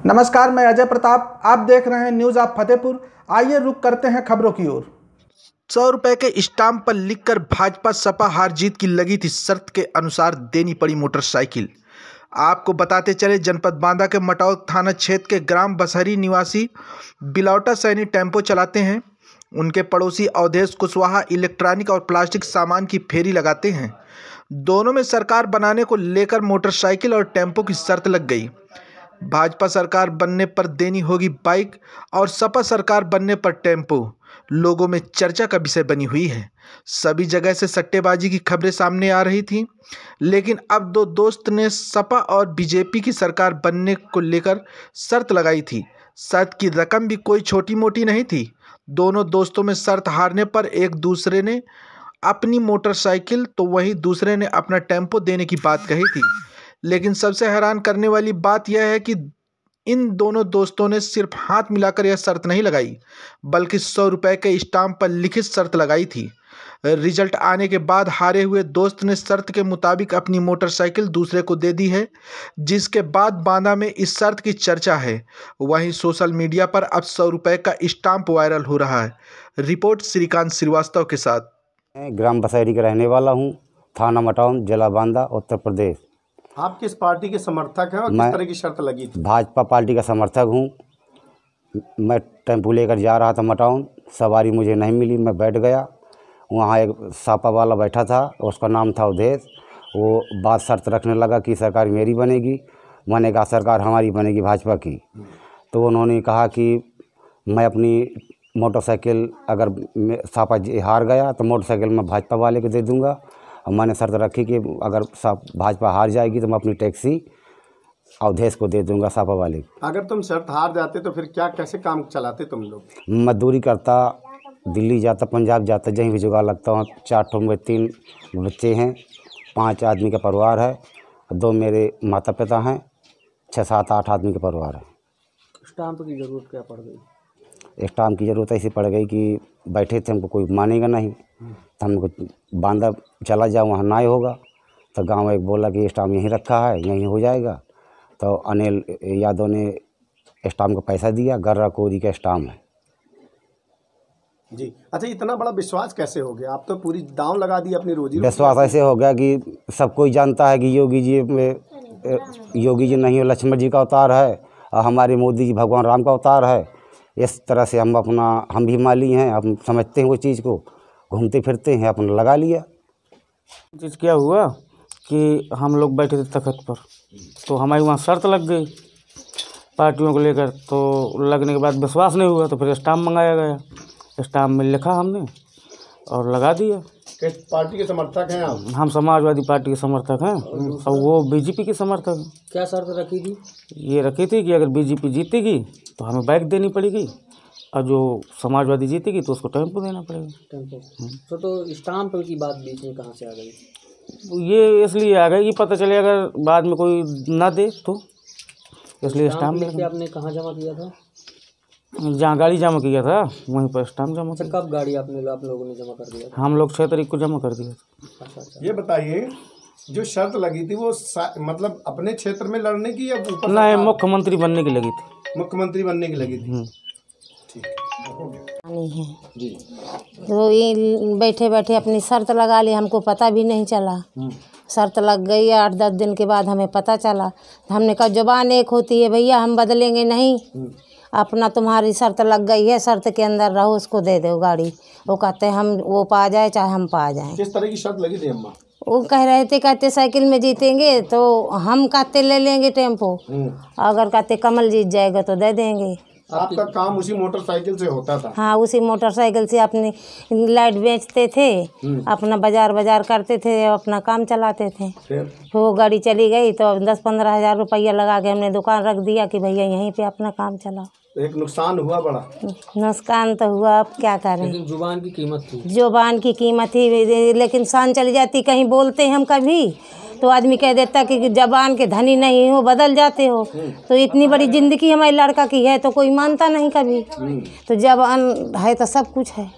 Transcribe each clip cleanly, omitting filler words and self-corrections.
नमस्कार, मैं अजय प्रताप। आप देख रहे हैं न्यूज़ ऑफ फतेहपुर। आइए रुक करते हैं खबरों की ओर। 100 रुपए के स्टाम्प पर लिखकर भाजपा सपा हार जीत की लगी थी शर्त के अनुसार देनी पड़ी मोटरसाइकिल। आपको बताते चले, जनपद बांदा के मटौल थाना क्षेत्र के ग्राम बसहरी निवासी बिलौटा सैनी टेम्पो चलाते हैं। उनके पड़ोसी अवधेश कुशवाहा इलेक्ट्रॉनिक और प्लास्टिक सामान की फेरी लगाते हैं। दोनों में सरकार बनाने को लेकर मोटरसाइकिल और टेम्पो की शर्त लग गई। भाजपा सरकार बनने पर देनी होगी बाइक और सपा सरकार बनने पर टेम्पो लोगों में चर्चा का विषय बनी हुई है। सभी जगह से सट्टेबाजी की खबरें सामने आ रही थीं, लेकिन अब दो दोस्त ने सपा और बीजेपी की सरकार बनने को लेकर शर्त लगाई थी। शर्त की रकम भी कोई छोटी मोटी नहीं थी। दोनों दोस्तों में शर्त हारने पर एक दूसरे ने अपनी मोटरसाइकिल तो वहीं दूसरे ने अपना टेम्पो देने की बात कही थी। लेकिन सबसे हैरान करने वाली बात यह है कि इन दोनों दोस्तों ने सिर्फ हाथ मिलाकर यह शर्त नहीं लगाई, बल्कि 100 रुपए के स्टाम्प पर लिखित शर्त लगाई थी। रिजल्ट आने के बाद हारे हुए दोस्त ने शर्त के मुताबिक अपनी मोटरसाइकिल दूसरे को दे दी है, जिसके बाद बांदा में इस शर्त की चर्चा है। वहीं सोशल मीडिया पर अब 100 रुपए का स्टाम्प वायरल हो रहा है। रिपोर्ट श्रीकांत श्रीवास्तव के साथ। ग्राम बसहरी का रहने वाला हूँ, थाना मटौन, जिला बांदा, उत्तर प्रदेश। आप किस पार्टी के समर्थक हैं और किस तरह की शर्त लगी थी? भाजपा पार्टी का समर्थक हूँ। मैं टेम्पो लेकर जा रहा था मटौन, सवारी मुझे नहीं मिली। मैं बैठ गया, वहाँ एक सापा वाला बैठा था, उसका नाम था अवधेश। वो बात शर्त रखने लगा कि सरकार मेरी बनेगी। मैंने कहा सरकार हमारी बनेगी, भाजपा की। तो उन्होंने कहा कि मैं अपनी मोटरसाइकिल, अगर सापा हार गया तो मोटरसाइकिल मैं भाजपा वाले को दे दूँगा। और मैंने शर्त रखी कि अगर भाजपा हार जाएगी तो मैं अपनी टैक्सी अवधेश को दे दूंगा, सापा वाले को। अगर तुम शर्त हार जाते तो फिर क्या, कैसे काम चलाते तुम लोग? मजदूरी करता, दिल्ली जाता, पंजाब जाता, जहीं भी जुगाड़ लगता हूँ। 4 ठो में 3 बच्चे हैं, 5 आदमी का परिवार है, 2 मेरे माता पिता हैं, 6, 7, 8 आदमी का परिवार है। स्टाम्प की ज़रूरत क्या पड़ गई? स्टाम्प की ज़रूरत ऐसी पड़ गई कि बैठे थे, हमको कोई मानेगा नहीं, तो हमको बांदा चला जाओ, वहाँ ना होगा। तो गांव एक बोला कि स्टाम्प यहीं रखा है, यहीं हो जाएगा। तो अनिल यादव ने स्टाम्प का पैसा दिया, गर्रा कोरी का स्टाम्प है जी। अच्छा, इतना बड़ा विश्वास कैसे हो गया? आप तो पूरी दांव लगा दी अपनी रोजी। विश्वास ऐसे हो गया कि सब कोई जानता है कि योगी जी नहीं, लक्ष्मण जी का अवतार है और हमारे मोदी जी भगवान राम का अवतार है। इस तरह से हम भी माली हैं, हम समझते हैं वो चीज़ को, घूमते फिरते हैं, अपना लगा लिया। चीज़ क्या हुआ कि हम लोग बैठे थे तख्त पर, तो हमारी वहाँ शर्त लग गई पार्टियों को लेकर। तो लगने के बाद विश्वास नहीं हुआ, तो फिर स्टाम्प मंगाया गया। स्टाम्प में लिखा हमने और लगा दिया। किस पार्टी के समर्थक हैं आप? हम समाजवादी पार्टी के समर्थक हैं और वो बीजेपी के समर्थक हैं। क्या शर्त रखी थी? ये रखी थी कि अगर बीजेपी जीतेगी तो हमें बाइक देनी पड़ेगी, और जो समाजवादी जीतेगी तो उसको टेम्पो देना पड़ेगा। टेम्पो तो स्टाम्प की बात बीच में कहाँ से आ गई? ये इसलिए आ गई कि पता चले अगर बाद में कोई ना दे तो, इसलिए स्टाम्प लेके आपने कहाँ जमा किया था? जहाँ गाड़ी जमा किया था वहीं पर स्टाम्प जमा किया। कब गाड़ी आप लोगों ने जमा कर दिया था? हम लोग 6 तारीख को जमा कर दिया था। अच्छा। ये बताइए, जो शर्त लगी थी वो मतलब अपने क्षेत्र में लड़ने की या ऊपर? नहीं, मुख्यमंत्री बनने की लगी थी। मुख्यमंत्री बनने की लगी थी। ठीक है जी। तो ये बैठे बैठे अपनी शर्त लगा ली, हमको पता भी नहीं चला। शर्त लग गई, 8-10 दिन के बाद हमें पता चला। हमने कहा जुबान एक होती है भैया, हम बदलेंगे नहीं। अपना तुम्हारी शर्त लग गई है, शर्त के अंदर रहो, उसको दे दो गाड़ी। वो कहते हैं हम वो पा जाए चाहे हम पा जाएं। किस तरह की शर्त लगी थी अम्मा? वो कह रहे थे, कहते साइकिल में जीतेंगे तो हम कहते ले लेंगे टेम्पो, अगर कहते कमल जीत जाएगा तो दे देंगे। आपका काम उसी मोटरसाइकिल से होता था? हाँ, उसी मोटरसाइकिल से अपनी लाइट बेचते थे, अपना बाजार करते थे, अपना काम चलाते थे। फिर वो गाड़ी चली गई तो 10-15 हज़ार रुपया लगा के हमने दुकान रख दिया कि भैया यहीं पे अपना काम चलाओ। तो एक नुकसान हुआ बड़ा? नुकसान तो हुआ, अब क्या करें। लेकिन जुबान की कीमत थी। जुबान की कीमत थी, लेकिन शान चली जाती। कहीं बोलते हैं हम कभी तो आदमी कह देता कि जबान के धनी नहीं हो, बदल जाते हो। तो इतनी बड़ी जिंदगी हमारे लड़का की है तो कोई मानता नहीं कभी। तो जबान है तो सब कुछ है।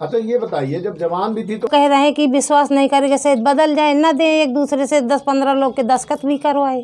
अच्छा, ये बताइए, जब जवान भी थी तो कह रहे हैं कि विश्वास नहीं करेंगे, शायद बदल जाए, न दें एक दूसरे से 10-15 लोग के दस्तखत भी करवाए।